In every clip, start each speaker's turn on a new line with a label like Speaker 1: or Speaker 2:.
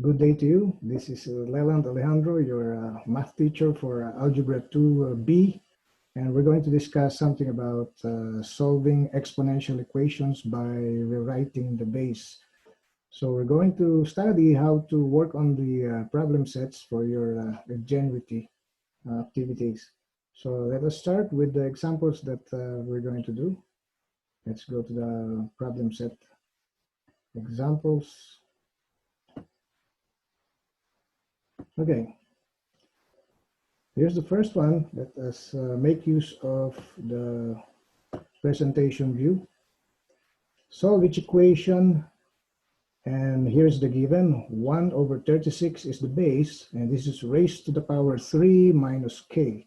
Speaker 1: Good day to you. This is Leland, Alejandro, your math teacher for Algebra 2B, and we're going to discuss something about solving exponential equations by rewriting the base. So we're going to study how to work on the problem sets for your ingenuity activities. So let us start with the examples that we're going to do. Let's go to the problem set examples. Okay, here's the first one. Let us make use of the presentation view. Solve each equation, and here's the given. 1 over 36 is the base, and this is raised to the power 3 minus k,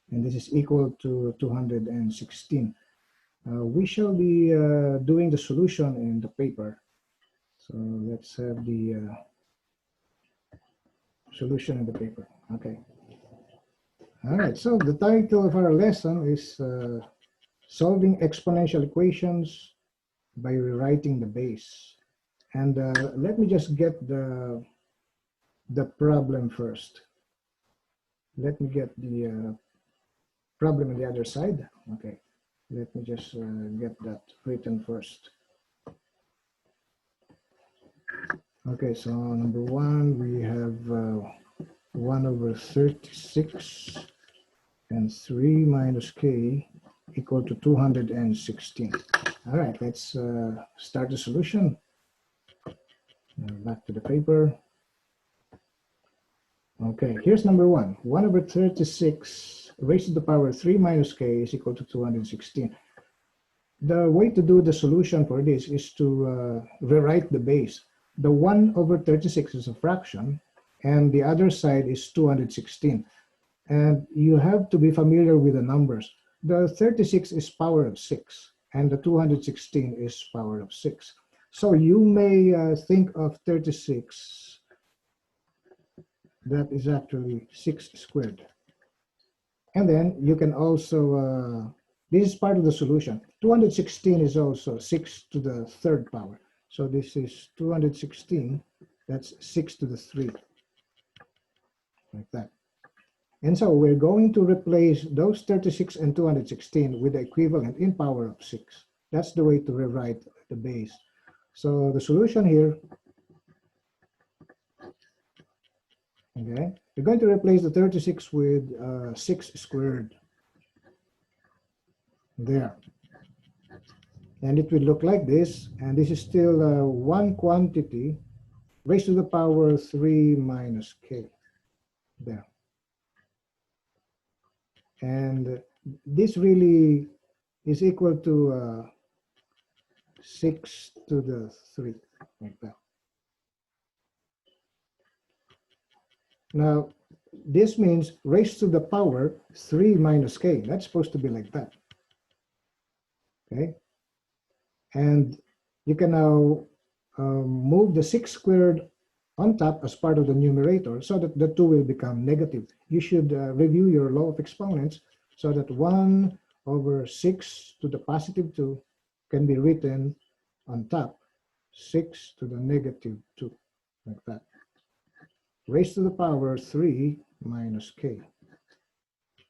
Speaker 1: and this is equal to 216. We shall be doing the solution in the paper. So let's have the solution in the paper. Okay. All right, so the title of our lesson is Solving Exponential Equations by Rewriting the Base. And let me just get the problem first. Let me get the problem on the other side. Okay, let me just get that written first. Okay, so number one, we have 1 over 36 and 3 minus k equal to 216. All right, let's start the solution. Back to the paper. Okay, here's number one. 1 over 36 raised to the power 3 minus k is equal to 216. The way to do the solution for this is to rewrite the base. The 1 over 36 is a fraction, and the other side is 216. And you have to be familiar with the numbers. The 36 is power of 6, and the 216 is power of 6. So you may think of 36, that is actually 6 squared. And then you can also, this is part of the solution. 216 is also 6 to the third power. So this is 216, that's 6 to the 3, like that. And so we're going to replace those 36 and 216 with the equivalent in power of 6. That's the way to rewrite the base. So the solution here, okay, we're going to replace the 36 with 6 squared. There. And it will look like this, and this is still one quantity raised to the power 3 minus k. There. And this really is equal to 6 to the 3, like that. Now, this means raised to the power 3 minus k. That's supposed to be like that. Okay? And you can now move the 6 squared on top as part of the numerator so that the 2 will become negative. You should review your law of exponents so that 1 over 6 to the positive 2 can be written on top, 6 to the negative 2, like that. Raised to the power 3 minus k.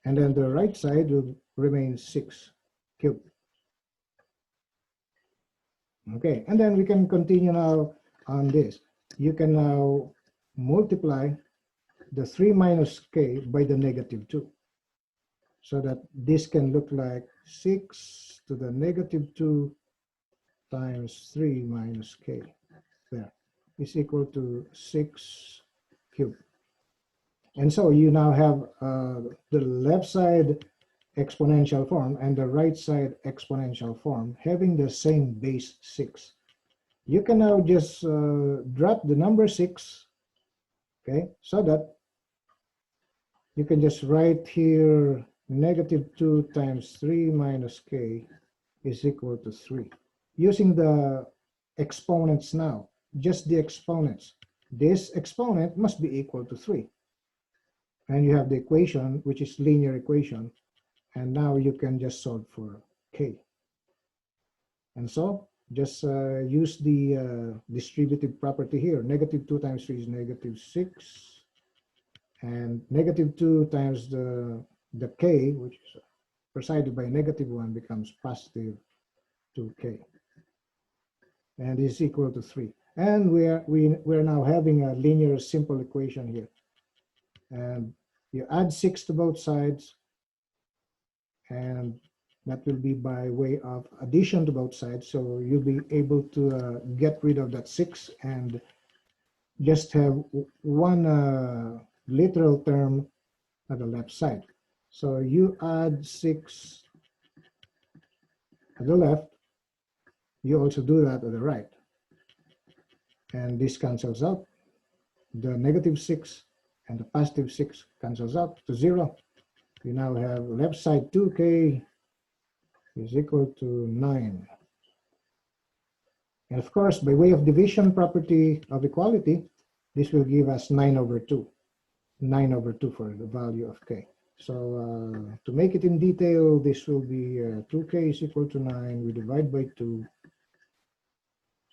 Speaker 1: And then the right side will remain 6 cubed. Okay, and then we can continue now on this. You can now multiply the 3 minus k by the negative 2. So that this can look like 6 to the negative 2 times 3 minus k. There is equal to 6 cubed. And so you now have the left side exponential form and the right side exponential form having the same base 6. You can now just drop the number 6, okay, so that you can just write here negative 2 times 3 minus k is equal to 3. Using the exponents now, just the exponents. This exponent must be equal to 3. And you have the equation, which is linear equation. And now you can just solve for k. And so just use the distributive property here. Negative 2 times 3 is negative 6. And negative 2 times the k, which is presided by negative 1, becomes positive 2k. And is equal to 3. And we're now having a linear simple equation here. And you add 6 to both sides, and that will be by way of addition to both sides. So you'll be able to get rid of that 6 and just have one literal term at the left side. So you add 6 at the left, you also do that at the right. And this cancels out. The negative 6 and the positive 6 cancels out to 0. We now have left side 2k is equal to 9. And of course, by way of division property of equality, this will give us 9 over 2. 9 over 2 for the value of k. So to make it in detail, this will be 2k is equal to 9. We divide by 2.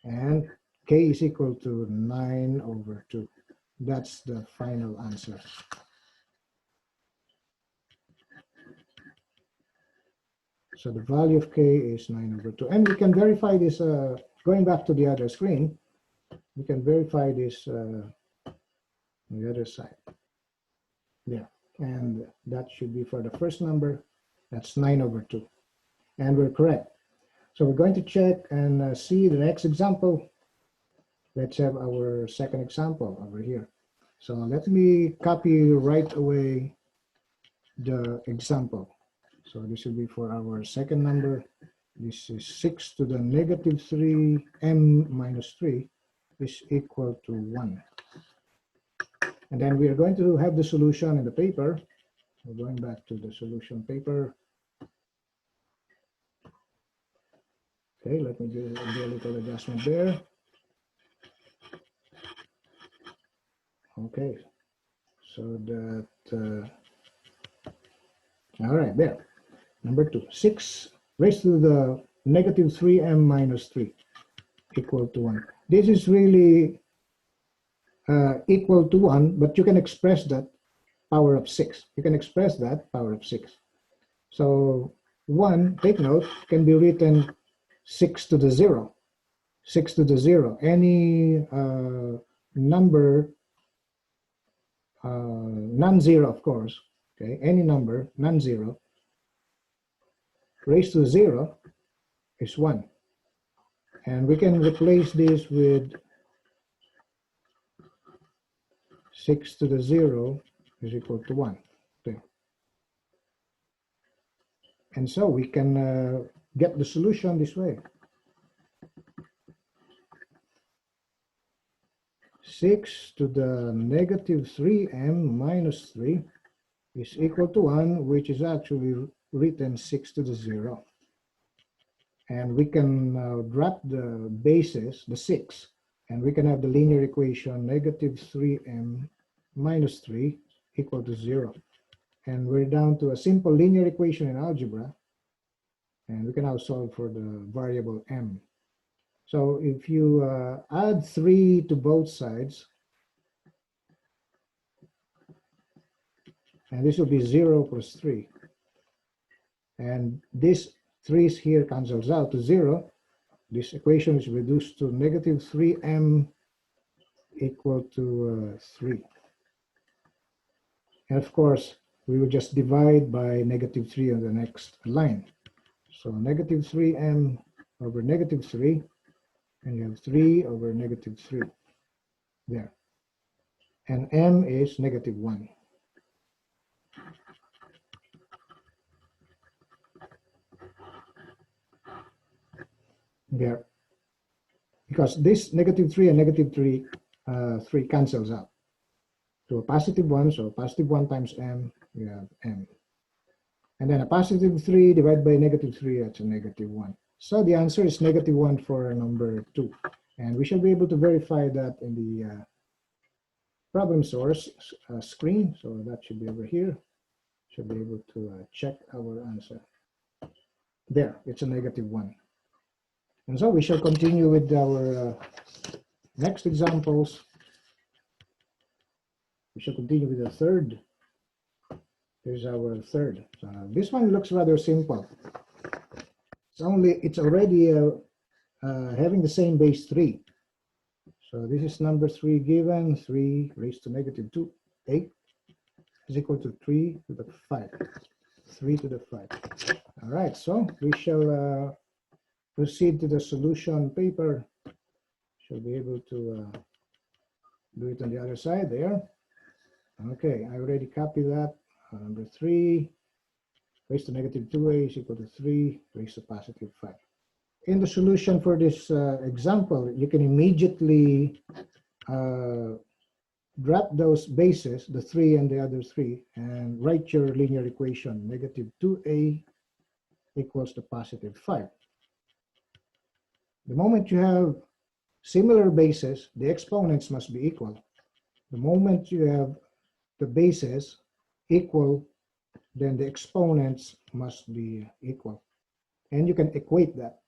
Speaker 1: And k is equal to 9 over 2. That's the final answer. So the value of k is 9 over 2. And we can verify this, going back to the other screen, we can verify this on the other side. There. And that should be for the first number. That's 9 over 2. And we're correct. So we're going to check and see the next example. Let's have our second example over here. So let me copy right away the example. So this will be for our second number. This is 6 to the negative 3 m minus 3 is equal to 1. And then we are going to have the solution in the paper. We're going back to the solution paper. Okay, let me do a little adjustment there. Okay, so that, all right, there. Number 2, 6 raised to the negative 3m minus 3 equal to 1. This is really equal to 1, but you can express that power of 6. You can express that power of 6. So 1, take note, can be written 6 to the 0. 6 to the 0. Any number, non-zero, of course, okay, any number, non-zero, raised to 0 is 1. And we can replace this with 6 to the 0 is equal to 1. Okay. And so we can get the solution this way. 6 to the negative 3m minus 3 is equal to 1, which is actually written 6 to the 0. And we can drop the bases, the 6, and we can have the linear equation negative 3m minus 3 equal to 0. And we're down to a simple linear equation in algebra. And we can now solve for the variable m. So if you add 3 to both sides, and this will be 0 plus 3. And this 3's here cancels out to 0. This equation is reduced to negative 3m equal to 3. And of course, we will just divide by negative 3 on the next line. So negative 3m over negative 3, and you have 3 over negative 3 there. And m is negative 1. There. Because this negative 3 and negative 3 cancels out to a positive 1, so positive 1 times m, you have m. And then a positive 3 divided by negative 3, that's a negative 1. So the answer is negative 1 for number 2. And we shall be able to verify that in the problem source screen. So that should be over here. Should be able to check our answer. There, it's a negative 1. And so we shall continue with our next examples. We shall continue with the third. Here's our third. This one looks rather simple. It's already having the same base 3. So this is number 3 given, 3 raised to negative 2, 8 is equal to 3 to the 5. 3 to the 5. All right, so we shall proceed to the solution paper. Shall be able to do it on the other side there. Okay, I already copied that. Number 3 raised to negative 2a is equal to 3 raised to positive 5. In the solution for this example, you can immediately drop those bases, the 3 and the other 3, and write your linear equation. Negative 2a equals to positive 5. The moment you have similar bases, the exponents must be equal. The moment you have the bases equal, then the exponents must be equal. And you can equate that.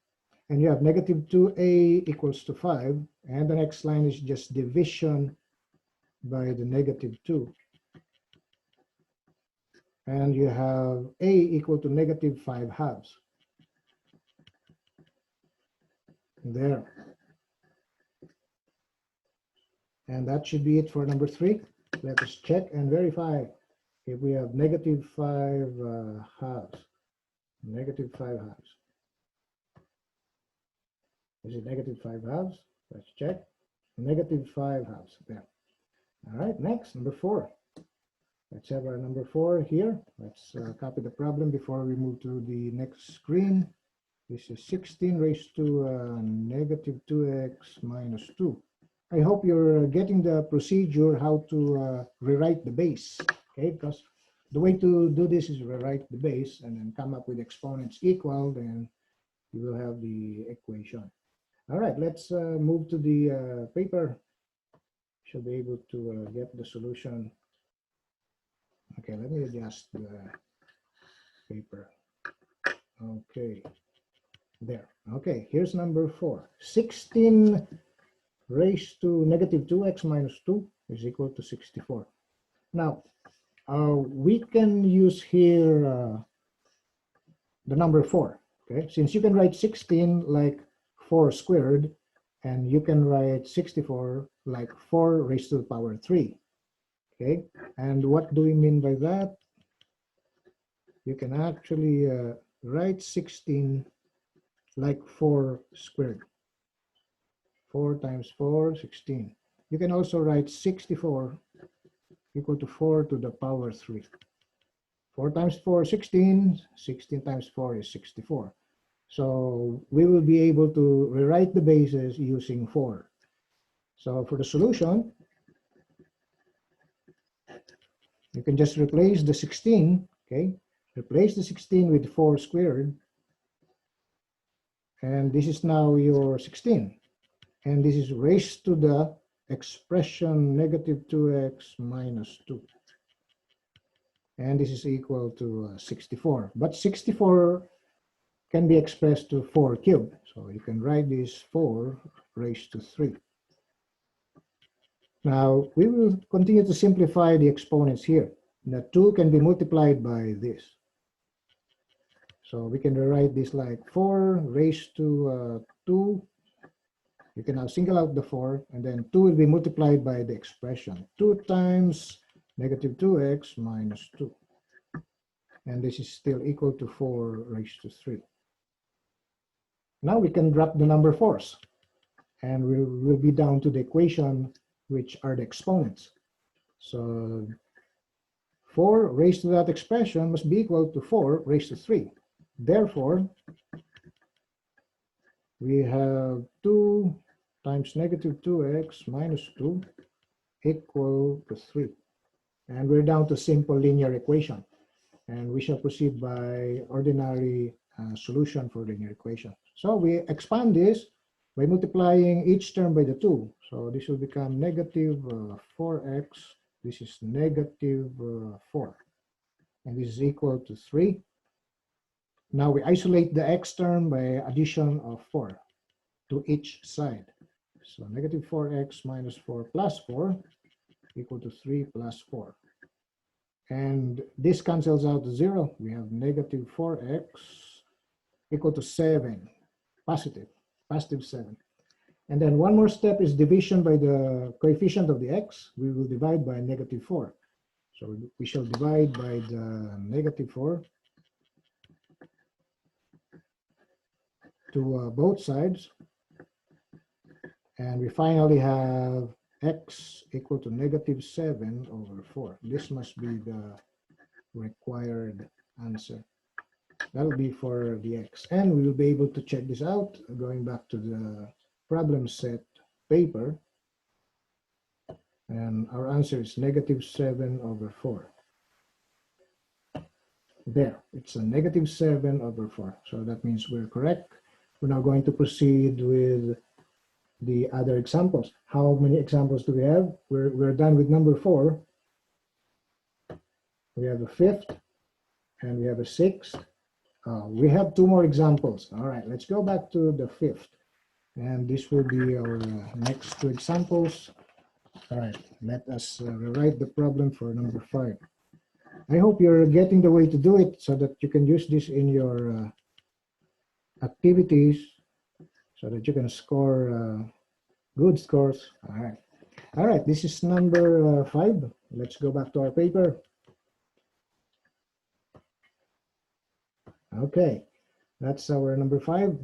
Speaker 1: And you have negative 2a equals to 5, and the next line is just division by the negative 2. And you have a equal to negative 5 halves. There. And that should be it for number 3. Let us check and verify if we have negative 5 halves. Negative 5 halves. Is it negative 5 halves? Let's check. Negative 5 halves. There. All right, next, number 4. Let's have our number 4 here. Let's copy the problem before we move to the next screen. This is 16 raised to negative 2x minus 2. I hope you're getting the procedure how to rewrite the base, okay? Because the way to do this is rewrite the base and then come up with exponents equal, then you will have the equation. All right, let's move to the paper. Should be able to get the solution. Okay, let me adjust the paper. Okay, there. Okay, here's number 4. 16 raised to negative 2x minus 2 is equal to 64. Now, we can use here the number 4, okay? Since you can write 16 like 4 squared, and you can write 64 like 4 raised to the power 3, okay? And what do we mean by that? You can actually write 16 like 4 squared. 4 times 4, 16. You can also write 64 equal to 4 to the power 3. 4 times 4, 16. 16 times 4 is 64. So we will be able to rewrite the bases using 4. So for the solution, you can just replace the 16, okay? Replace the 16 with 4 squared. And this is now your 16. And this is raised to the expression negative 2x minus 2. And this is equal to 64. But 64 can be expressed to 4 cubed. So you can write this 4 raised to 3. Now, we will continue to simplify the exponents here. The 2 can be multiplied by this. So we can rewrite this like 4 raised to 2. You can now single out the 4, and then 2 will be multiplied by the expression. 2 times negative 2x minus 2. And this is still equal to 4 raised to 3. Now we can drop the number 4s. And we'll be down to the equation, which are the exponents. So 4 raised to that expression must be equal to 4 raised to 3. Therefore, we have 2 times negative 2x minus 2 equal to 3. And we're down to simple linear equation. And we shall proceed by ordinary solution for linear equation. So we expand this by multiplying each term by the 2. So this will become negative 4x. This is negative 4. And this is equal to 3. Now we isolate the x term by addition of 4. to each side. So negative 4x minus 4 plus 4 equal to 3 plus 4. And this cancels out to 0. We have negative 4x equal to 7, positive 7. And then one more step is division by the coefficient of the x. We will divide by negative 4. So we shall divide by the negative 4 to both sides. And we finally have x equal to negative 7 over 4. This must be the required answer. That'll be for the x. And we will be able to check this out going back to the problem set paper. And our answer is negative 7 over 4. There, it's a negative 7 over 4. So that means we're correct. We're now going to proceed with the other examples. How many examples do we have? We're done with number 4. We have a 5th and we have a 6th. We have 2 more examples. All right, let's go back to the 5th. And this will be our next 2 examples. All right, let us rewrite the problem for number 5. I hope you're getting the way to do it so that you can use this in your activities so that you can score good scores. All right, this is number 5. Let's go back to our paper. Okay, that's our number 5.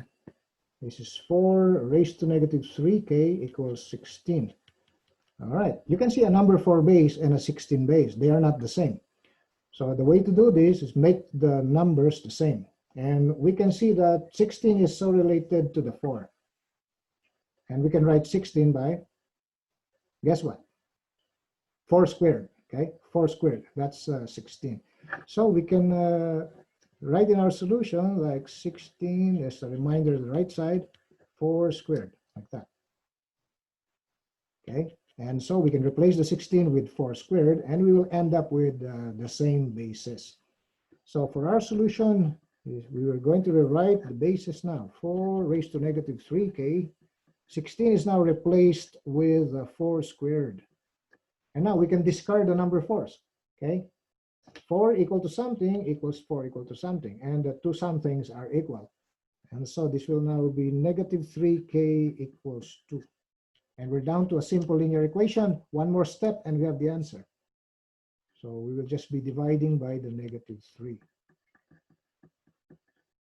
Speaker 1: This is 4 raised to negative 3k equals 16. All right, you can see a number 4 base and a 16 base. They are not the same. So the way to do this is make the numbers the same. And we can see that 16 is so related to the 4. And we can write 16 by, guess what? 4 squared, okay? 4 squared, that's 16. So we can write in our solution like 16, as a reminder, the right side, 4 squared, like that. Okay, and so we can replace the 16 with 4 squared, and we will end up with the same basis. So for our solution, we are going to rewrite the basis now. 4 raised to negative 3k. 16 is now replaced with 4 squared. And now we can discard the number 4s, okay? 4 equal to something equals 4 equal to something, and the 2 somethings are equal. And so this will now be negative 3k equals 2. And we're down to a simple linear equation. One more step and we have the answer. So we will just be dividing by the negative 3.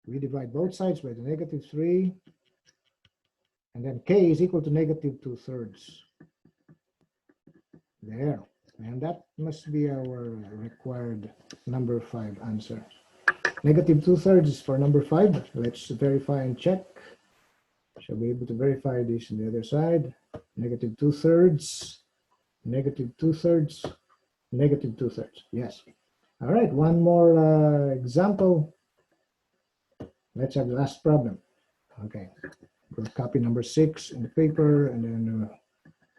Speaker 1: We divide both sides by the negative 3. And then k is equal to negative 2/3. There. And that must be our required number 5 answer. Negative 2/3 is for number 5. Let's verify and check. Shall be able to verify this on the other side. Negative 2/3, negative 2/3, negative 2/3. Yes. All right, one more example. Let's have the last problem. Okay, we'll copy number 6 in the paper, and then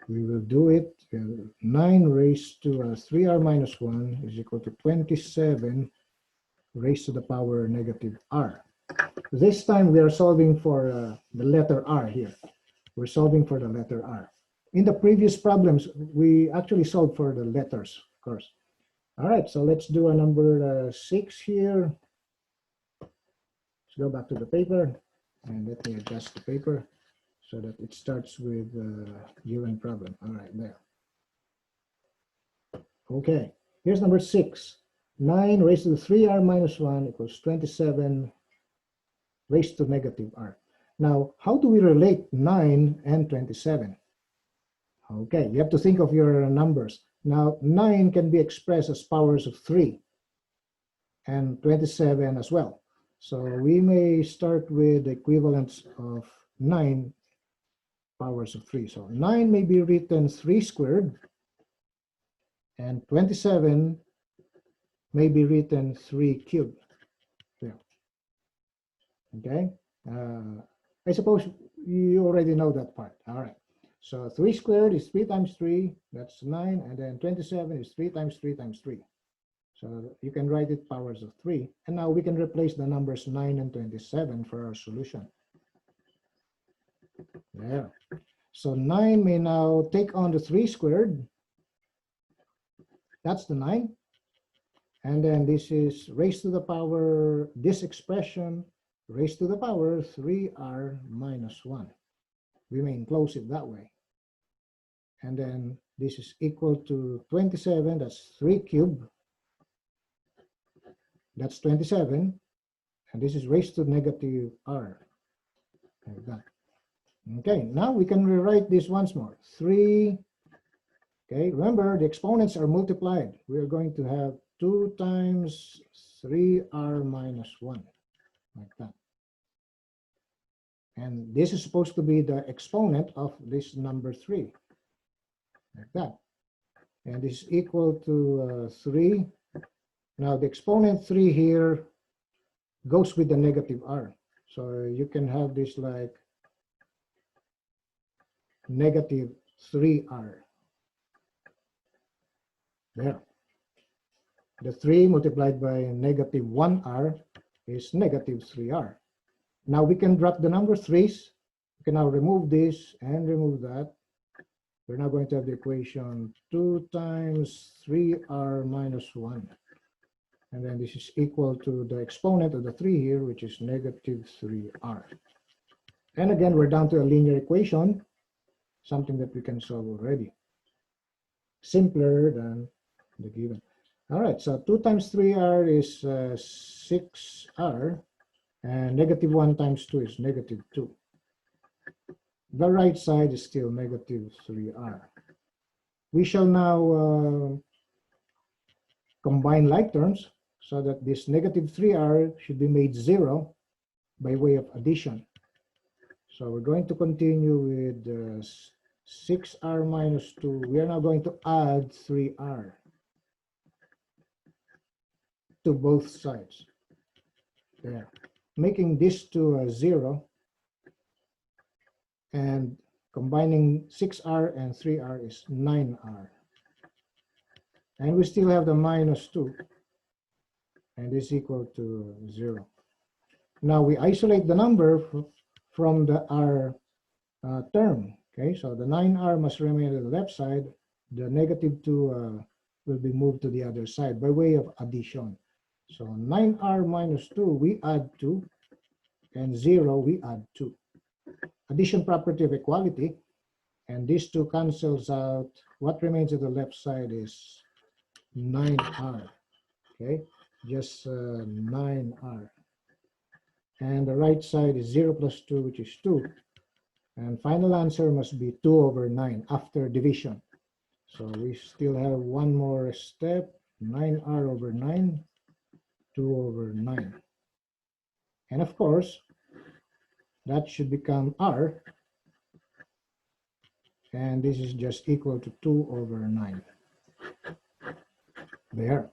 Speaker 1: we will do it. 9 raised to 3r minus 1 is equal to 27 raised to the power negative r. This time we are solving for the letter r here. We're solving for the letter r. In the previous problems, we actually solved for the letters, of course. All right, so let's do a number 6 here. Let's go back to the paper, and let me adjust the paper so that it starts with given problem. All right, there. Okay, here's number 6. 9 raised to the 3r minus 1 equals 27 raised to negative r. Now, how do we relate 9 and 27? Okay, you have to think of your numbers. Now, 9 can be expressed as powers of 3 and 27 as well. So we may start with the equivalence of 9 powers of 3. So 9 may be written 3 squared, and 27 may be written 3 cubed. There. Okay? I suppose you already know that part. All right. So 3 squared is 3 times 3, that's 9, and then 27 is 3 times 3 times 3. So you can write it powers of 3. And now we can replace the numbers 9 and 27 for our solution. There. So 9 may now take on the 3 squared. That's the 9. And then this is raised to the power, this expression, raised to the power 3r minus 1. We may enclose it that way. And then this is equal to 27, that's 3 cubed. That's 27. And this is raised to negative r, like that. Okay, now we can rewrite this once more. 3, okay, remember the exponents are multiplied. We are going to have 2 times 3r minus 1, like that. And this is supposed to be the exponent of this number 3, like that. And this is equal to 3. Now the exponent 3 here goes with the negative r. So you can have this like negative 3r. There. The 3 multiplied by negative 1r is negative 3r. Now we can drop the number 3's. We can now remove this and remove that. We're now going to have the equation 2 times 3r minus 1. And then this is equal to the exponent of the 3 here, which is negative 3r. And again, we're down to a linear equation, something that we can solve already. Simpler than the given. All right, so 2 times 3r is 6r, and negative 1 times 2 is negative 2. The right side is still negative 3r. We shall now combine like terms so that this negative 3r should be made 0 by way of addition. So we're going to continue with 6r minus 2. We are now going to add 3r to both sides. There. Making this to 0 and combining 6r and 3r is 9r. And we still have the minus 2, and this is equal to 0. Now we isolate the number from the r term. Okay, so the 9r must remain on the left side. The negative 2 will be moved to the other side by way of addition. So 9r minus 2, we add 2, and 0, we add 2. Addition property of equality, and these 2 cancels out. What remains at the left side is 9r, okay? Just 9r. And the right side is 0 plus 2, which is 2. And final answer must be 2 over 9 after division. So we still have one more step, 9r over 9, 2 over 9. And of course, that should become r. And this is just equal to 2 over 9. There.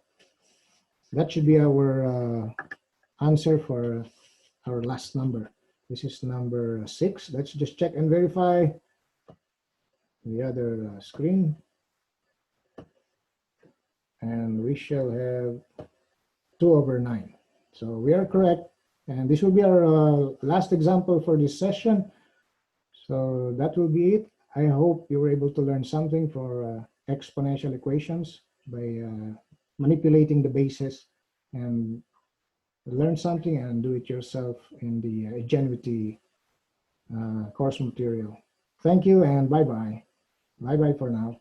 Speaker 1: That should be our answer for our last number. This is number 6. Let's just check and verify the other screen. And we shall have 2 over 9. So we are correct. And this will be our last example for this session. So that will be it. I hope you were able to learn something for exponential equations by manipulating the bases, and learn something and do it yourself in the Ingenuity course material. Thank you and bye-bye. Bye-bye for now.